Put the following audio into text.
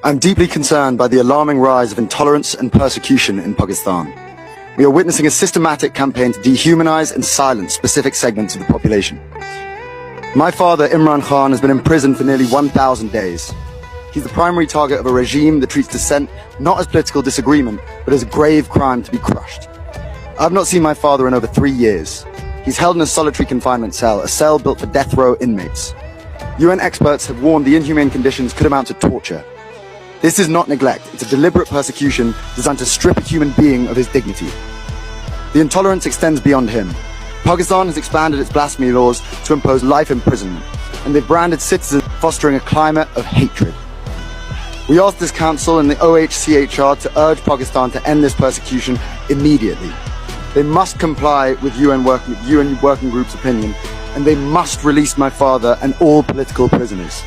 I'm deeply concerned by the alarming rise of intolerance and persecution in Pakistan. We are witnessing a systematic campaign to dehumanize and silence specific segments of the population. My father, Imran Khan, has been imprisoned for nearly 1,000 days. He's the primary target of a regime that treats dissent not as political disagreement, but as a grave crime to be crushed. I've not seen my father in over 3 years. He's held in a solitary confinement cell, a cell built for death row inmates. UN experts have warned the inhumane conditions could amount to torture. This is not neglect, it's a deliberate persecution designed to strip a human being of his dignity. The intolerance extends beyond him. Pakistan has expanded its blasphemy laws to impose life imprisonment, and they've branded citizens fostering a climate of hatred. We ask this council and the OHCHR to urge Pakistan to end this persecution immediately. They must comply with UN working group's opinion, and they must release my father and all political prisoners.